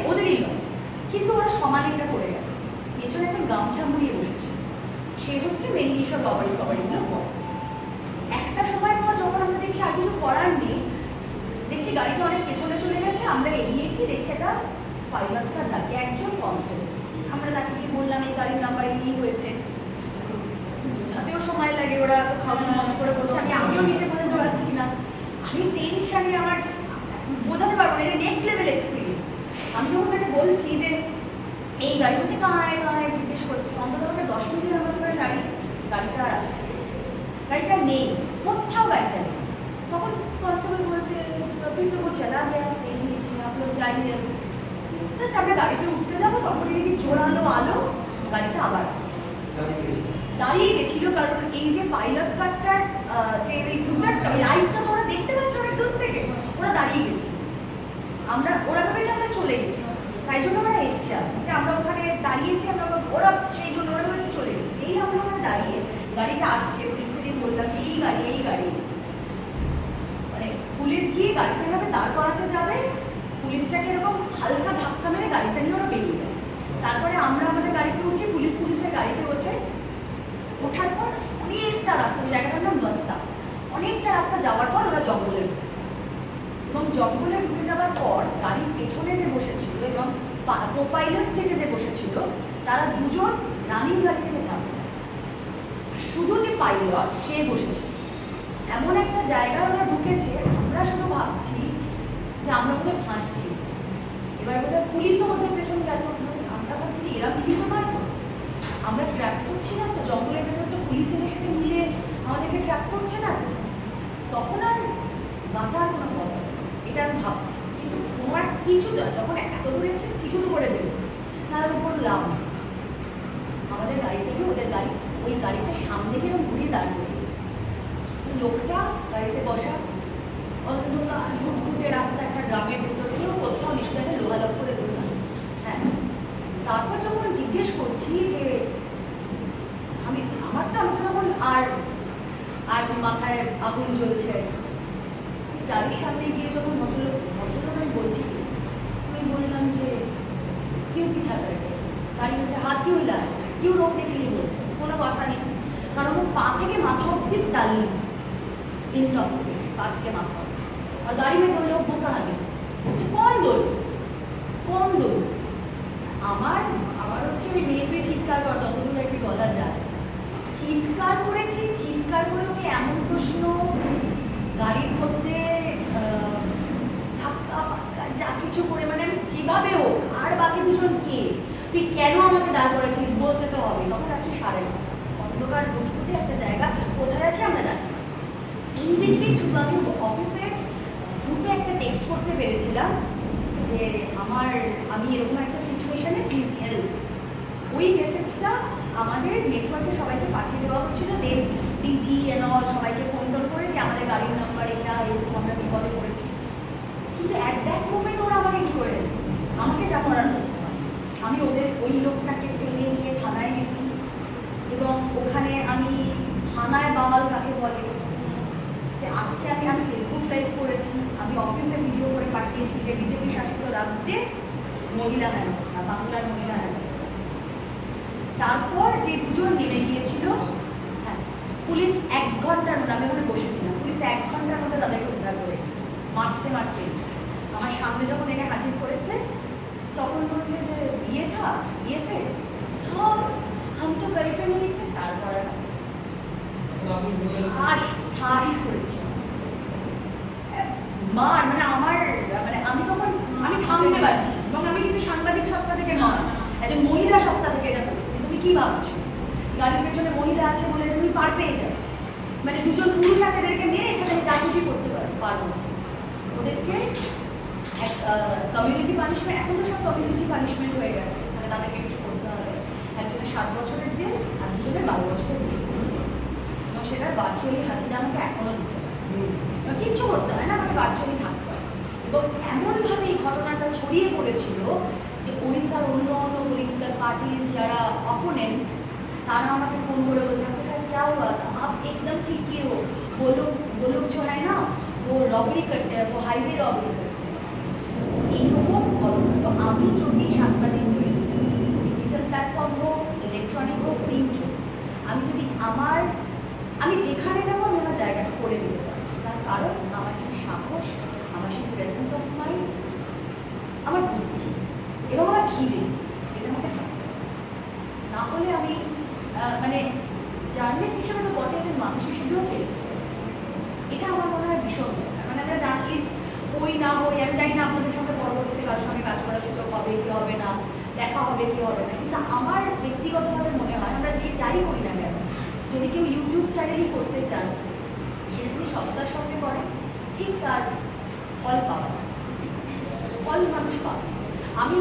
ওদেরই লস। কিন্তু ওরা সমানে এটা করে গেছে। পেছনে একজন গামছা মুড়িয়ে বসেছে, সে হচ্ছে মেনলি সব বাবারিগুলো পর। একটা সময় পর যখন আমরা দেখছি আর কিছু করার নেই, দেখছি গাড়িটা অনেক পেছনে চলে গেছে, আমরা এগিয়েছি, দেখছি একটা পাইলটটা ডাকে একজন কনস্টেবল। আমরা তাকে গিয়ে বললাম এই গাড়ির নাম্বার এই হয়েছে, বোঝাতেও সময় লাগে, ওরা তো খাওয়া মজ করে বলছে, আমিও নিজে বোঝাতে পারছি না, আমি টেনশানে আমার বোঝাতে পারবো না, এটা নেক্সট লেভেল এক্সপিরিয়েন্স। আমি যখন তাকে বলছি যে এই গাড়ি হচ্ছে কায় জিজ্ঞেস করছি, অন্তত আমাকে 10 মিনিটের আমার করে গাড়িটা আর আসছে, গাড়িটা নেই, কোথাও গাড়িটা নেই। তখন কনস্টেবল বলছে কিন্তু वो चला गया देख लीजिए आप लोग जाइए। জাস্ট আমরা গাড়িতে উঠতে যাবো, তখনই দেখি জোরালো আলো, গাড়িটা আবার আসছে। দাঁড়িয়ে গেছিল, কারণ এই যে পাইলট কারটার যে ওই রুটারটা, ওই লাইটটা তো ওরা দেখতে পাচ্ছে অনেক দূর থেকে, ওরা দাঁড়িয়ে গেছে। ওরা ভেবেছে আমরা চলে গেছি, তাই জন্য ওরা এসছে, যে আমরা ওখানে দাঁড়িয়েছি, ওরা সেই জন্য ওরা ভেবেছে চলে গেছে। যেই আমরা ওখানে দাঁড়িয়ে গাড়িটা আসছে, পুলিশকে দিয়ে বললাম যে এই গাড়ি, মানে পুলিশ গিয়ে গাড়িটা এভাবে দাঁড় করাতে যাবে, পুলিশটাকে এরকম হালকা ধাক্কা মেরে গাড়িটা নিয়ে ওরা বেরিয়ে গেছে। তারপরে আমরা আমাদের গাড়িতে উঠছি, পুলিশের গাড়িতে ওঠে, ওঠার পর অনেকটা রাস্তা, জায়গাটার নাম বস্তা, অনেকটা রাস্তা যাওয়ার পর ওরা জঙ্গলে ঢুকেছে, এবং জঙ্গলে ঢুকে যাওয়ার পর গাড়ির পেছনে যে বসেছিল এবং পাইলট সিটে যে বসেছিল তারা দুজন রানিং গাড়ি থেকে ছাড়বে, শুধু যে পাইলট সে বসেছিল। এমন একটা জায়গায় ওরা ঢুকেছে, আমরা শুধু ভাবছি যে আমরা ওদের ফাঁসছি, এবার বোধহয় পুলিশও ওদের পেছনে গেল, আমরা ভাবছি যে এরা মিলিত নয় তো, আমরা ট্র্যাক করছি না তো, জঙ্গলের ভেতর তো পুলিশের সাথে মিলে আমাদেরকে ট্র্যাক করছে না, তখন আর বাঁচার কোনো পথ, এটা আমি ভাবছি। কিন্তু কোনো এক কিছু যখন এত দূর এসছে কিছু তো করে দেবো, নাহলে বললাম আমাদের গাড়ি থেকে ওদের গাড়ি, ওই গাড়িটা সামনে গিয়ে ঘুরিয়ে দাঁড় করে দিয়েছে। লোকটা গাড়িতে বসা, অন্ধকার ঘুটঘুটে রাস্তা, একটা গ্রামের ভেতর, কেউ কোথাও নিশ্চয়ই লোহালোক করে দিলাম। হ্যাঁ, তারপর যখন জিজ্ঞেস করছি যে আমি তো তখন আর মাথায় আগুন জ্বলছে, গাড়ির সামনে গিয়ে যখন ভদ্রলোক আমি বলছি, আমি বললাম যে क्यों पीछा करते, गाड़ी में से हाथ क्यों हिला है, क्यों रोकने के लिए बोलते, কোনো কথা নেই, কারণ ও পা থেকে মাথা অব্দি ডালি इंटॉक्सिकेट, पा থেকে माथा, और गाड़ी में 2 लोग वो कहाँ गए, कौन दो আমার হচ্ছে ওই মেয়েকে চিৎকার কর, যতদূর একটি গলা যায়, চিৎকার করেছি, চিৎকার করে ওকে এমন প্রশ্ন, গাড়ির মধ্যে ধাক্কা ফাক্কা যা কিছু করে, মানে আমি যেভাবে হোক, আর বাকি দুজন কে, তুই কেন আমাকে দাঁড় করেছিস বলতে তো হবে। তখন রাত্রি 9:30, অন্ধকার ঘুটঘুটে একটা জায়গা, কোথায় আছে আমরা জানি না। ইন বিটুইন শুধু আমি অফিসে গ্রুপে একটা টেক্সট করতে পেরেছিলাম যে আমি এরকম একটা সিচুয়েশনে প্লিজ হেল্প। ওই মেসেজটা আমাদের নেটওয়ার্কে সবাইকে পাঠিয়ে দেওয়া হচ্ছিল, দেন ডিজি অল সবাইকে ফোন করে যে আমাদের গাড়ির নাম্বার এটা, এরকম আমরা বিপদে পড়েছি। কিন্তু অ্যাট দ্যাট মোমেন্ট ওরা আমাকে কী করে দেবে, আমাকে যা করার করতে পারে। আমি ওই লোকটাকে টেনে নিয়ে থানায় গেছি, এবং ওখানে আমি থানায় বাওয়াল কাকে বলে, যে আজকে আমি ফেসবুক লাইভ করেছি, আমি অফিসে ভিডিও করে পাঠিয়েছি যে বিজেপি শাসিত রাজ্যে মহিলা হেনস্থা, বাংলার মহিলা হেনস্থা। তারপর যে দুজন নেমে গিয়েছিল, হ্যাঁ, পুলিশ 1 ঘন্টার মধ্যে, আমি ওখানে বসেছিলাম, পুলিশ 1 ঘন্টার মধ্যে তাদেরকে উদ্ধার করে গেছে, মারতে গেছে। আমার সামনে যখন এনে হাজির করেছে তখন বলছে যে ये थे हाँ हम तो कहीं पे नहीं थे তারপর আপনি বললেন ঠাস করেছে মার মানে আমার মানে আমি তখন আমি থামতে পারছি এবং আমি কিন্তু সাংবাদিক সত্তা থেকে নয় একজন মহিলা সত্তা থেকে এটা বলছি তুমি কি ভাবছো গাড়ির পেছনে মহিলা আছে বলে তুমি পার পেয়ে যাবে মানে দুজন পুরুষ আছে এদেরকে মেরে সেটা যা খুশি করতে পারবো না। ওদেরকে এক কমিউনিটি পানিশমেন্ট এখন তো সব কমিউনিটি পানিশমেন্ট হয়ে গেছে মানে তাদেরকে কিছু করতে হবে একজনের 7 বছরের জেল আর দুজনের 12 বছরের জেল করেছে এবং সেটা ভার্চুয়ালি হাজিরা আমাকে এখনো দিতে হবে কিচ্ছু করতে হয় না আমাকে ভার্চুয়ালি থাকতে হয় এবং এমনভাবে এই ঘটনাটা ছড়িয়ে পড়েছিল যে ওড়িশার অন্য অন্য পলিটিক্যাল পার্টিজ যারা অপোনেন্ট तारा আমাকে ফোন করে বলছে आपके साथ क्या हुआ था आप एकदम ठीक ही हो वो लोग जो है ना वो रॉबरी करते हैं वो हाईवे रॉबरी करते हैं এইরকম ঘটনা তো আমি যদি সাংবাদিক হই ডিজিটাল প্ল্যাটফর্ম হোক ইলেকট্রনিক হোক প্রিন্ট হোক আমি যদি আমি যেখানে যাবো আমি আমার জায়গাটা করে দিতে পারি তার কারণ আমার সেই সাহস আমার সেই প্রেজেন্স অফ মাইন্ড আমার বুদ্ধি এবং আমার খিদে এটা আমাকে থাকতে হবে না হলে আমি মানে জার্নালিস্ট হিসেবে তো বটে একজন মানুষ হিসেবেও ফেল এটা আমার মনে হয় ভীষণ দরকার মানে আমরা জার্নালিস্ট হই না হই আমি জানি না আপনাদের সঙ্গে পরবর্তীতে কারোর সঙ্গে কাজ করার সুযোগ হবে কি হবে না দেখা হবে কি হবে না কিন্তু আমার ব্যক্তিগতভাবে মনে হয় আমরা যে যাই করি না কেন যদি কেউ ইউটিউব চ্যানেলই করতে চান সেটা যদি সততার সঙ্গে করে ঠিক তার ফল পাওয়া যায় ফল মানুষ পাবে আমি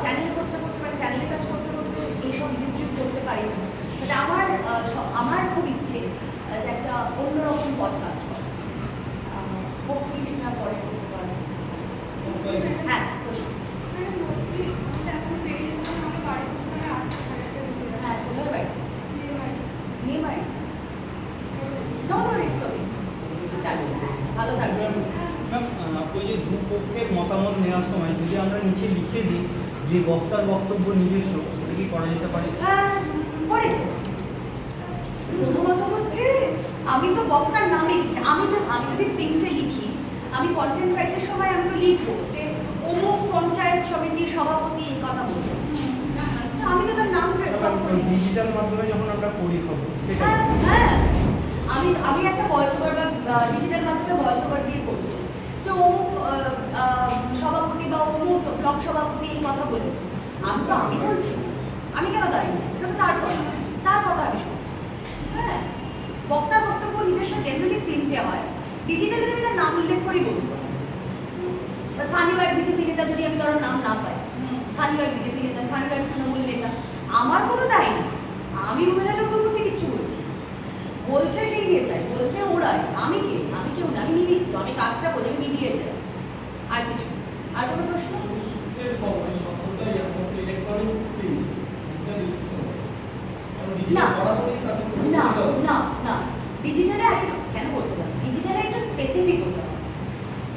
চ্যানেল করতে করতে মানে চ্যানেলে কাজ করতে করতে এইসব ইউটিউব করতে পারি না বাট আমার খুব ইচ্ছে যে একটা অন্যরকম পডকাস্ট করা হোপফুলি সেটা পরে করতে পারে হ্যাঁ হ্যাঁ কোথায় বাড়ি নিয়ে বাড়ি ভালো থাকবে ম্যাম ওই যে দুপক্ষের মতামত নেওয়ার সময় যদি আমরা নিচে লিখে দিই যে বক্তার বক্তব্য নিজস্ব সেটা কি করা যেতে পারে? হ্যাঁ পরে তো প্রথমত হচ্ছে আমি তো বক্তার নামে লিখছি আমি যদি প্রিন্টে লিখি আমি কন্টেন্ট রাইটের সময় আমি তো লিখবো যে অমুক পঞ্চায়েত সমিতির সভাপতি এই কথা বলবো তো আমি তো তার নাম ডিজিটাল মাধ্যমে যখন আমরা করি খবর সেটা হ্যাঁ আমি একটা ভয়েস ওভার বা ডিজিটাল মাধ্যমে ভয়েস ওভার দিয়ে করছি যে অমুক সভাপতি বা অমুক ব্লক সভাপতি এই কথা বলেছে আমি বলছি আমি কেন দাঁড়িয়ে এটা তো তার কথা আমি শুনছি হ্যাঁ বক্তার বক্তব্য নিজস্ব জেনারেলি প্রিন্টে হয় ডিজিটালি আমি তার নাম উল্লেখ করেই বলতে পারি বা স্থানীয় এক বিজেপি নেতা যদি আমি কারোর নাম না পাই স্থানীয় এক বিজেপি নেতা স্থানীয় এক তৃণমূল নেতা আমার কোনো দায় নেই আমি রুমেলা চক্রবর্তী কিচ্ছু বলছি বলছে সেই নেতাই বলছে ওরাই আমি কেউ না আমি নিমিত্ত আমি কাজটা করি আমি মিডিয়েটার আর কিছু আর কোনো প্রশ্ন সূত্রের খবর সবটাই একমাত্র ইলেকট্রনিক প্রিন্ট না সরাসরি তাকে না না না ডিজিটালে আরেকটু কেন করতে পারি ডিজিটালে একটু স্পেসিফিক হতে হবে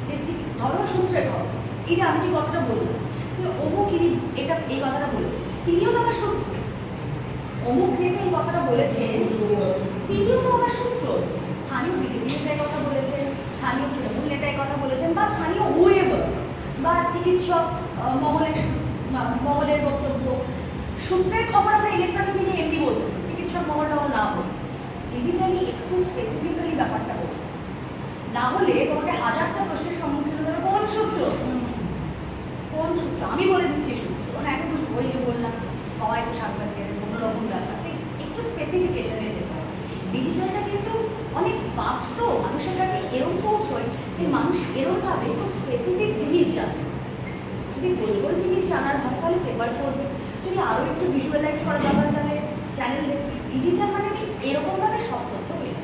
যে ধরো সূত্রের খবর এই যে আমি যে কথাটা বললাম যে অমুক এই কথাটা বলেছে তিনিও তো আমার সূত্র অমুক নেতা এই কথাটা বলেছেন তিনিও তো আমার সূত্র স্থানীয় বিজেপি নেতার কথা বলেছেন স্থানীয় তৃণমূল নেতার কথা বলেছেন বা স্থানীয় ওয়েবর বা চিকিৎসক মহলের বক্তব্য সূত্রের খবর আমরা ইলেকট্রনিক মিডিয়া এমনি বলতে চিকিৎসক মহলটাও না বলি ডিজিটালি একটু স্পেসিফিক্যালি ব্যাপারটা বলি না হলে তোমাকে হাজারটা প্রশ্নের সম্মুখীন হতে হবে কোন সূত্র আমি বলে দিচ্ছি সূত্র মানে এখন ওই যে বললাম সবাই তো সাংবাদিকের কোনো রকম ব্যাপার একটু স্পেসিফিকেশনে যেতে হবে ডিজিটালটা যেহেতু অনেক ফাস্ট তো মানুষের কাছে এরম পৌঁছয় যে মানুষ এরমভাবে খুব স্পেসিফিক জিনিস জানতে চায় যদি গোল জিনিস জানার হয় তাহলে পেপার পড়বে যদি আরও একটু ভিজুয়ালাইজ করা ব্যাপার তাহলে চ্যানেল দেখবে ডিজিটাল মানে আমি এরকমভাবে সব তথ্য পেয়ে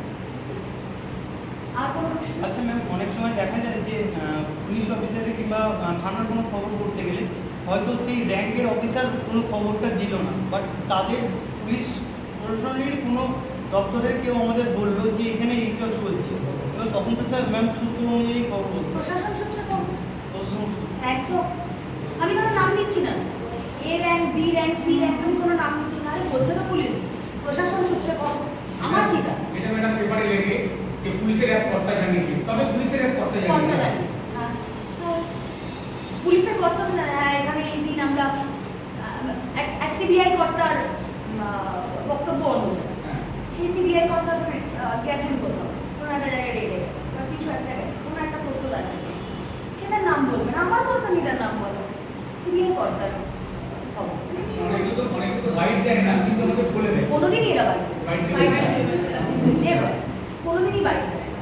আর কোনো প্রশ্ন আচ্ছা ম্যাম অনেক সময় দেখা যায় যে পুলিশ অফিসারে কিংবা থানার কোনো খবর করতে গেলে হয়তো সেই র্যাঙ্কের অফিসার কোনো খবরটা দিল না বাট তাদের পুলিশ প্রশাসনের কোনো দপ্তরের কেউ আমাদের বললো যে এখানে এই কেস চলছে এবার তখন তো স্যার ম্যাম সূত্র অনুযায়ী খবর বলতো প্রশাসন সূত্রে করবো প্রশাসন সূত্র। একদম আমি কোনো নাম নিচ্ছি না A rank B rank C rank আমি কোনো নাম নিচ্ছি না আরে বলছে তো পুলিশ প্রশাসন সূত্রে করবো আমার কি কাজ এটা ম্যাডাম পেপারে লেগে যে পুলিশের এক কর্তা জানিয়েছে তবে পুলিশের এক কর্তা কর্তা জানিয়েছে জানিয়েছে হ্যাঁ পুলিশের কর্তা তো জানে, হ্যাঁ এখানে এই দিন আমরা এক সিবিআই কর্তার বক্তব্য অনুযায়ী সেই সিবিআই কর্তা গেছেন কোথাও, কোনো একটা জায়গায় রেগে গেছে বা কিছু একটা গেছে, কোনো একটা তথ্য দেখাচ্ছে, সেটার নাম বলবেন, আমার দরকার এটার নাম বলো, সিবিআই কর্তার খবর। অনেকে তো বাইট দেয় না, কিন্তু আমাকে বলে দেয়। কোনোদিনই এরা বাইট দেবে। নেভার, কোনোদিনই বাইরে দেয় না।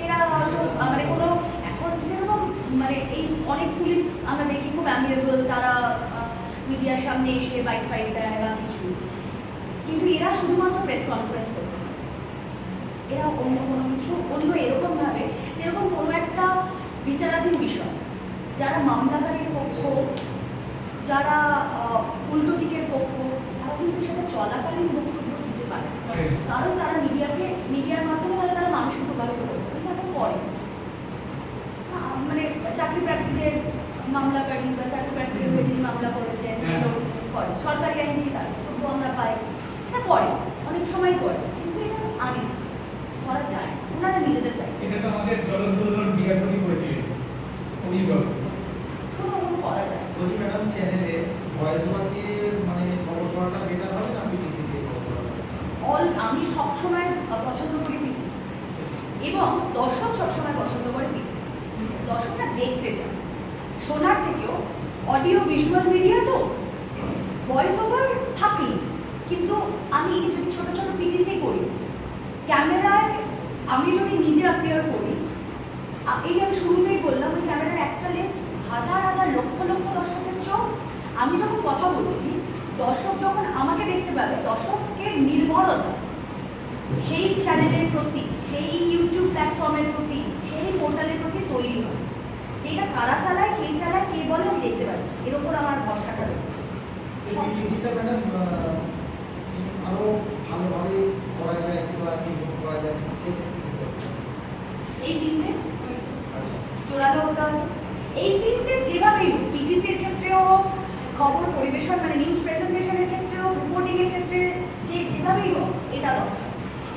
এরা হয়তো মানে কোনো এখন যেরকম মানে এই অনেক পুলিশ আমরা দেখি খুব অ্যামিয়েবল, তারা মিডিয়ার সামনে এসে বাইক ফাইট দেয় বা কিছু, কিন্তু এরা শুধুমাত্র প্রেস কনফারেন্স করতে পারে। এরা অন্য কোনো কিছু অন্য এরকমভাবে যেরকম কোনো একটা বিচারাধীন বিষয়, যারা মামলাকারীর পক্ষ, যারা উল্টো দিকের পক্ষ, তারা কিন্তু সেটা চলাকালীন বক্তব্য দিতে পারে, কারণ তারা মিডিয়ার মাধ্যমে তারা মানুষকে প্রভাবিত করতে পারে, তারপর পরে মানে চাকরি প্রার্থীদের মামলাকারী বা চাকরি প্রার্থীদের হয়ে যিনি মামলা করেছেন করে সরকারি আইনজীবী তার বক্তব্য আমরা পাই, এটা করে অনেক সময় করে, কিন্তু এটা আগে করা যায়, ওনারা নিজেদের দায়িত্ব এটা তো আমাদের জ্বলন্ত উদাহরণ বিজ্ঞাপনই করেছিলেন অভিজ্ঞতা। কোনো করা যায়। বলছি ম্যাডাম, চ্যানেলে ভয়েস ওভার দিয়ে মানে খবর করাটা বেটার হবে না পিটিসি দিয়ে খবর করাটা? আমি সবসময় পছন্দ করি পিটিসি এবং দর্শক সবসময় পছন্দ করে পিটিসি। দর্শকরা দেখতে চায়, শোনার থেকেও অডিও ভিজুয়াল মিডিয়া তো ভয়েস ওভার থাকলো, কিন্তু আমি যদি ছোট ছোট পিটিসি করি, ক্যামেরায় আমি যদি নিজে অ্যাপিয়ার করি, এই যে আমি শুরুতেই বললাম ওই ক্যামেরার একটা লেন্স হাজার হাজার লক্ষ লক্ষ দর্শকের চোখ, আমি যখন কথা বলছি দর্শক যখন আমাকে দেখতে পাবে, দর্শকের নির্ভরতা সেই চ্যানেলের প্রতি, সেই ইউটিউব প্ল্যাটফর্মের প্রতি, সেই পোর্টালের প্রতি তৈরি হয়, যেটা কারা চালায়, কে বলে আমি দেখতে পাচ্ছি, এর ওপর আমার ভরসাটা রয়েছে। এই পিটিসিটা ম্যাডাম আরো ভালোভাবে করা যায় কিংবা ইমপ্রুভ করা যায় সেক্ষেত্রে কি করতে হবে? এই তিনটে আচ্ছা, জোরালো হতে হবে, এই তিনটে যেভাবেই হোক, পিটিসির ক্ষেত্রেও হোক, খবর পরিবেশন মানে নিউজ প্রেজেন্টেশনের ক্ষেত্রেও, রিপোর্টিংয়ের ক্ষেত্রে যেভাবেই হোক এটা দরকার।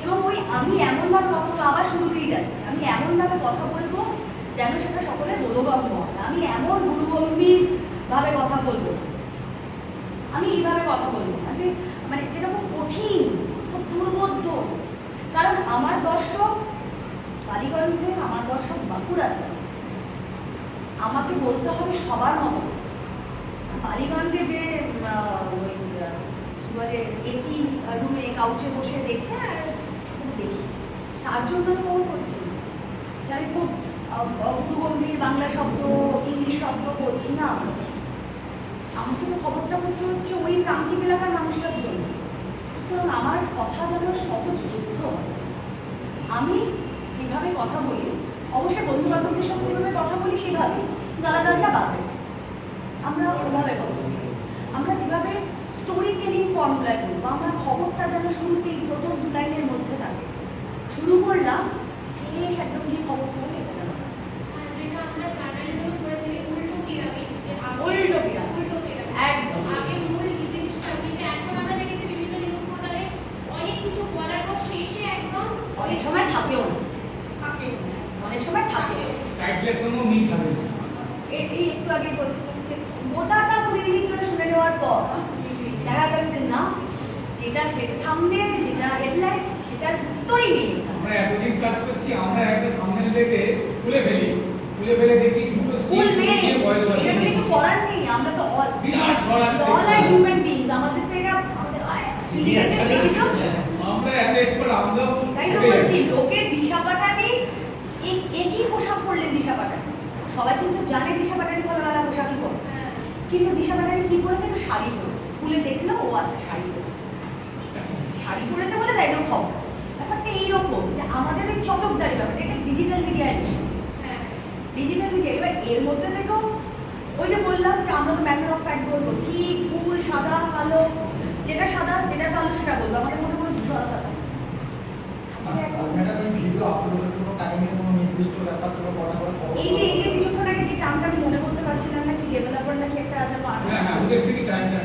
এবং ওই আমি এমনভাবে কথা বলবো, আবার শুরুতেই যাচ্ছি, আমি এমনভাবে কথা বলবো যেন সেটা সকলের বোধগম্য হয়, আমি এমন গুরুগম্ভীরভাবে কথা বলবো, আমি এইভাবে কথা বলবো না যে মানে যেটা খুব কঠিন, খুব দুর্বোধ্য, কারণ আমার দর্শক বালিগঞ্জে, আমার দর্শক বাঁকুড়াতে, আমাকে বলতে হবে সবার মতো। বালিগঞ্জে যে ওই কি বলে এসি রুমে কাউচে বসে দেখছে আর দেখি, তার জন্য আমি করছি যে আমি খুব গুরুগম্ভীর বাংলা শব্দ, ইংলিশ শব্দ বলছি না, আমাকে তো খবরটা বলতে হচ্ছে ওই প্রান্তিক এলাকার মানুষের জন্য, সুতরাং আমার কথা যেন সহজ বুদ্ধ হয়। আমি যেভাবে কথা বলি, অবশ্যই বন্ধু বান্ধবদের সাথে যেভাবে কথা বলি সেভাবেই, গালাগালটা বাদে আমরা ওভাবে কথা বলি, আমরা যেভাবে স্টোরি টেলিং ফর্মুলায় বলবো, আমরা খবরটা যেন শুরুতেই প্রথম দু লাইনের মধ্যে থাকে, শুরু করলাম শেষ একদম কি খবরটা হলে এটা জানা যায়। যেটা আমরা জার্নালিজম করেছি উল্টো পিরামিড, উল্টো পিরামিড। উল্টো পিরামিড একদম। আগে মূল জিনিসটা, কিন্তু এখন আমরা দেখেছি বিভিন্ন নিউজ পোর্টালে অনেক কিছু বলার পর শেষে একদম অনেক সময় থাকেও না, থাকে অনেক সময় থাকেও। টাইটেলের সঙ্গেও মিল থাকে। এই একটু আগে বলছিলাম যে গোটাটা 20 মিনিট ধরে শুনে নেওয়ার পর দেখা গেল যে না, যেটা থাম্বনেল, যেটা হেডলাইন, সেটার উত্তরই নেই। আমরা এতদিন কাজ করছি, আমরা একটা থাম্বনেল দেখে খুলে ফেলে দেখি দুটো স্কুল স্টিল নেই, দিয়ে ভয় এটা দেওয়া কিছু করার নেই, আমরা তো বিরাট ঝড় আসছে। all are human beings, আমাদের তো এটা আমাদের লিখেছে দেখি তো, আমরা এত এক্সপার্ট, আমরাও তাই তো বলছি লোকের দিশা পাটানি, একই পোশাক পরলেন দিশা পাটানি, সবাই কিন্তু জানে দিশা পাটানি খোলামেলা পোশাকই পরে, কিন্তু দিশা পাটানি কি করেছে, একটা শাড়ি পরেছে, খুলে দেখলো ও আচ্ছা শাড়ি পরেছে, শাড়ি পরেছে বলে তাই না খবর। ব্যাপারটা এইরকম যে আমাদের এই চটকদারি ব্যাপারটা, এটা ডিজিটাল মিডিয়া এসে, ডিজিটাল মিডিয়া, এবার এর মধ্যে থেকেও ওই যে বললাম যে আমরা তো ম্যাটার অফ ফ্যাক্ট বলবো, কি ফুল সাদা কালো, যেটা সাদা যেটা কালো সেটা বলবো, আমাদের মধ্যে কোনো দুটো আলাদা থাকে। ম্যাডাম এই ভিডিও আপলোডের কোনো টাইমে কোনো নির্দিষ্ট ব্যাপার থেকে কটা করে খবর এই যে কিছুক্ষণ আগে যে টার্মটা আমি মনে করতে পারছিলাম না, কি ডেভেলপার নাকি একটা আছে হ্যাঁ হ্যাঁ, ওদের থেকে টাইমটা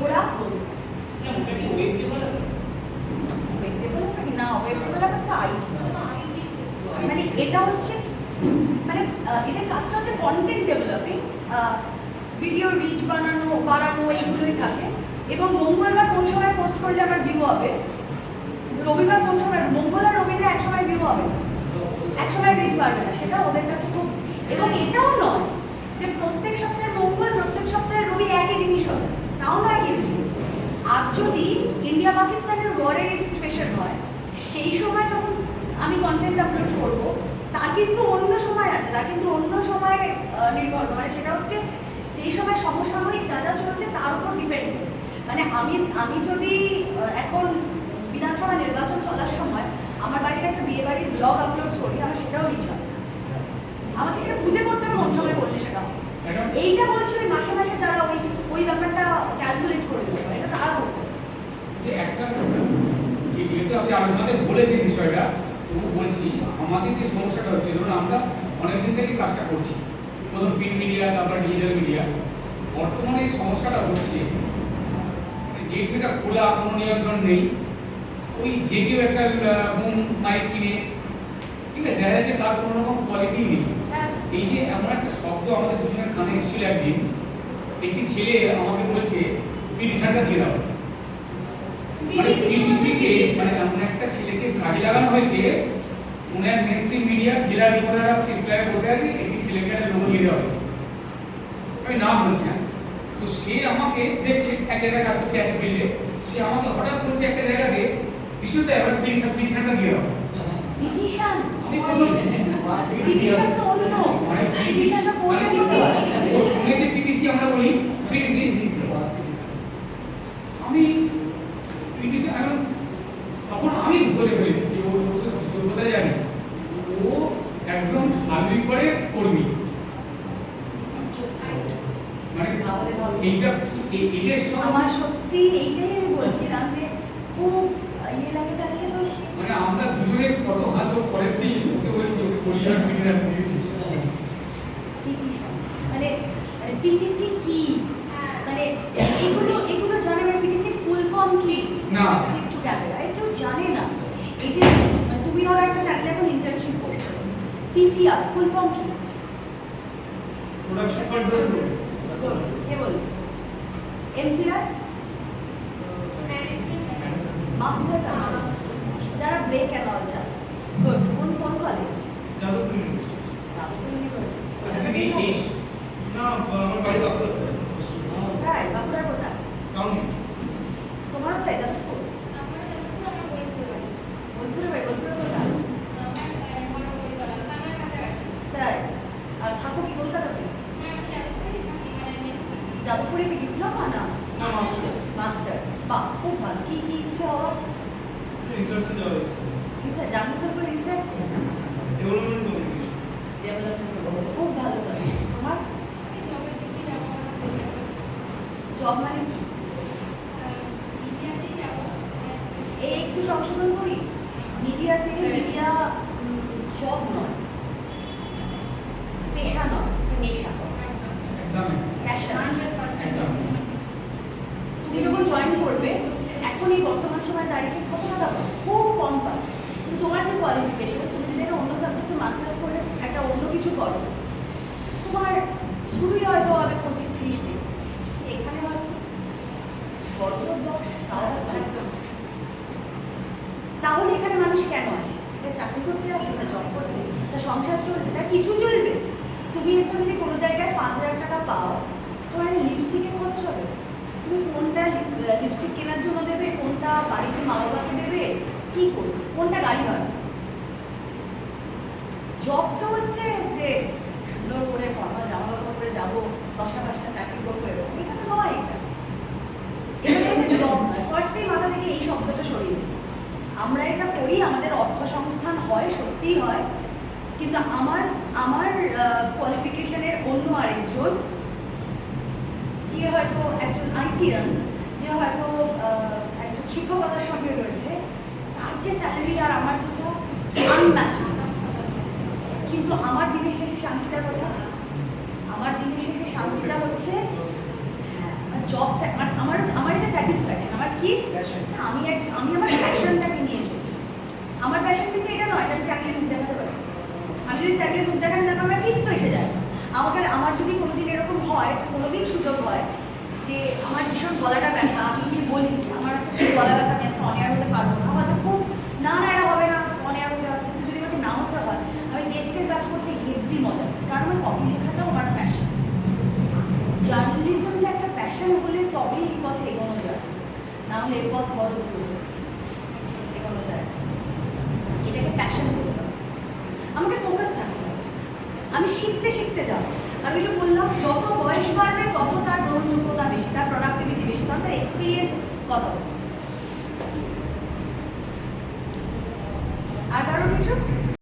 ওরা বলতো ওয়েব ডেভেলপার নাকি না, ওয়েব ডেভেলপার তো আইটি, মানে এটা হচ্ছে মানে এদের কাজটা হচ্ছে কন্টেন্ট ডেভেলপিং, ভিডিও রিচ বাড়ানো এইগুলোই থাকে। এবং মঙ্গলবার কোন সময় পোস্ট করলে আমার ভিউ হবে, রবিবার কোন সময়, মঙ্গল আর রবিবার এক সময় ভিউ হবে, এক সময় রিচ বাড়বে না, সেটা ওদের কাছে খুব। এবং এটাও নয় যে প্রত্যেক সপ্তাহে মঙ্গল প্রত্যেক সপ্তাহে রবি একই জিনিস হবে, তাও নয় কিন্তু। আজ যদি ইন্ডিয়া পাকিস্তানের ওয়ারের সিচুয়েশন হয়, সেই সময় যখন আমি কন্টেন্ট আপলোড করবো, তার কিন্তু অন্য সময় আছে, তার কিন্তু অন্য সময় নির্ভর করে। মানে সেটা হচ্ছে যেই সময় সমসাময়িক যা যা চলছে তার উপর ডিপেন্ড করে। মানে আমি যদি এখন বিধানসভা নির্বাচন চলার সময় আমার বাড়িতে একটা বিয়ে বাড়ির ব্লগ আপলোড করি, আমার সেটাও রিচ হবে। আমাকে সেটা বুঝে করতে হবে কোন সময় করলে সেটা হবে। এইটা বলছি ওই মাসে মাসে যারা ওই ব্যাপারটা ক্যালকুলেট করে দেবে, এটা তার করতে হবে। যে একটা যেহেতু আপনি আপনাদের বলেছেন বিষয়টা, তবু বলছি আমাদের যে সমস্যাটা হচ্ছে, ধরুন আমরা অনেকদিন থেকে কাজটা করছি, প্রথম প্রিন্ট মিডিয়া, তারপর ডিজিটাল মিডিয়া। বর্তমানে এই সমস্যাটা হচ্ছে যেহেতু এটা খোলা, কোনো নিয়ন্ত্রণ নেই, ওই যে কেউ একটা হোম মাইক কিনে, ঠিক আছে, দেখা যাচ্ছে তার কোনো রকম কোয়ালিটি নেই। এই যে এমন একটা শব্দ আমাদের দুজনের কানে এসেছিল একদিন, একটি ছেলে আমাকে বলছে পিটিশনটা দিয়ে দাও। মানে পিটিসিকে, মানে এমন একটা ছেলেকে কাজে লাগানো হয়েছে, উনি এক মেইন স্ট্রিম মিডিয়া জেলা রিপোর্টাররা প্রেস ক্লাবে বসে আছে, একটি ছেলেকে একটা লোগো দিয়ে দেওয়া হয়েছে, আমি নাম বলছি না। তো সে আমাকে দেখছে এক জায়গায় কাজ করছে এক ফিল্ডে, সে আমাকে হঠাৎ বলছে একটা জায়গাতে ইস্যুতে এবার পিটিশনটা দিয়ে দাও। পিটিশন আমি প্রথম পিটিশন তো অন্য, মানে পিটিশনটা কোর্টে দিতে হয়। ও শুনেছে পিটিসি, আমরা বলি পিটিসি। আমি পিটিসি এখন তখন আমি ধরে ফেলেছি যে ও যোগ্যতা জানি, ও একজন সার্বিক করে কর্মী। মানে এইটা এদের আমার সত্যি এইটাই আমি বলছিলাম যে খুব ইয়ে লাগে যে আজকে তো মানে আমরা দুজনে কত হাসো পরের দিন ওকে বলছি ওকে কলিয়ার মিডিয়া পিটিশন মানে পিটিসি কি, মানে এগুলো জানে না। পিটিসি ফুল ফর্ম কি না। প্লিজ টু ক্যামেরা কেউ জানে না। এই যে মানে তুমি ধরো একটা চাকরি এখন ইন্টার্নশিপ করছো, পিসিআর ফুল ফর্ম কি? Production control room. কে বল? এমসিআর মাস্টার ক্লাস যারা ব্রেক অ্যান্ড অল চায়। গুড। কোন college? Jadavpur university. Jadavpur university. না, আমার বাড়ি দপ্তর। তাই? বাঁকুড়ার কোথায়? কাউন্টি। তোমারও তাই যাদবপুর? বোলপুরে বাড়ি? বোলপুরে কোথায়? তাই? আর থাকো কি কলকাতাতে? যাদবপুরে কি ডিপ্লোমা না না, মাস্টার্স। মাস্টার্স? বাহ, খুব ভালো। কি কি ইচ্ছে হওয়ার? রিসার্চে যাওয়া হয়েছে। রিসার্চ, জানতে চাও করে রিসার্চ ডেভেলপমেন্ট কমিউনিকেশন। ডেভেলপমেন্ট, খুব ভালো স্যার। তোমার জব মানে কি? এই একটু সংশোধন করি, মিডিয়াতে মিডিয়া জব নয়, পেশা নয়, নেশা। একদম প্যাশন। একদম। তুমি যখন জয়েন করবে, এখন এই বর্তমান সময় দাঁড়িয়ে কত টাকা পাও? খুব কম পাও। কিন্তু তোমার যে কোয়ালিফিকেশন, তুমি যদি একটা অন্য সাবজেক্টে মাস্টার্স করে একটা অন্য কিছু করো, তোমার শুরুই হয়তো হবে 25-30 দিন, এখানে হয়তো বছর 10। তাহলে এখানে মানুষ কেন আসে? এটা চাকরি করতে আসে, না জব করতে, তা সংসার চলবে, তা কিছু চলবে। তুমি একটা যদি কোনো জায়গায় 5,000 টাকা পাও, তোমার লিপস্টিকের খরচ হবে, তুমি কোনটা লিপস্টিক কেনার জন্য দেবে, কোনটা বাড়িতে মা বাবাকে দেবে, কি করবে, কোনটা গাড়ি ভাড়া। জব তো হচ্ছে যে সুন্দর করে ফর্মাল জামা কাপড় করে যাবো, 10টা 5টা চাকরি করবো, এরকম এটা তো নয়। এটা জব নয়। ফার্স্টেই মাথা থেকে এই শব্দটা সরিয়ে দিই। আমরা এটা করি, আমাদের অর্থসংস্থান হয়, সত্যিই হয়, কিন্তু আমার কোয়ালিফিকেশনের অন্য আরেকজন, যে হয়তো একজন আইটিয়ান, যে হয়তো একজন শিক্ষকতার সঙ্গে রয়েছে, তার যে স্যালারি আর আমার যেটা আনম্যাচ। কিন্তু আমার দিনের শেষে শান্তিটার কথা, আমার দিনের শেষে শান্তিটা হচ্ছে জব, আমার এটা স্যাটিসফ্যাকশন। আমার কি, আমি আমার প্যাশনটাকে নিয়ে চলছি। আমার প্যাশন কিন্তু এটা নয় যে আমি চাকরির মুখ দেখাতে পারছি। আমি যদি চাকরির মুখ দেখাতে না পারি, আমার কিচ্ছু এসে যায়। আমার যদি কোনোদিন এরকম হয় যে কোনোদিন সুযোগ হয় যে আমার ভীষণ গলাটা ব্যথা, আমি কি বলি যে আমার আজকে খুব গলা ব্যথা, আমি আজকে অনেয়ার হতে পারবো না, হয়তো খুব না এরা হবে না, অনেয়ার হতে হবে, কিন্তু যদি আমাকে না হতে হয় আমি ডেস্কের কাজ করতে হেভি মজা, কারণ আমার কপি লেখাটাও আমার প্যাশন। জার্নালিজমটা একটা প্যাশন হলে তবেই এই পথে এগোনো যায়, না হলে এই পথ বড় দূর এগোনো যায়। এটাকে প্যাশন করতে হবে, আমাকে ফোকাস থাকতে হবে, আমি শিখতে শিখতে যাবো। আর ওই যে বললাম, যত বয়স বাড়বে তত তার গ্রহণযোগ্যতা বেশি, তার প্রোডাক্টিভিটি বেশি, তখন তার এক্সপিরিয়েন্স কত।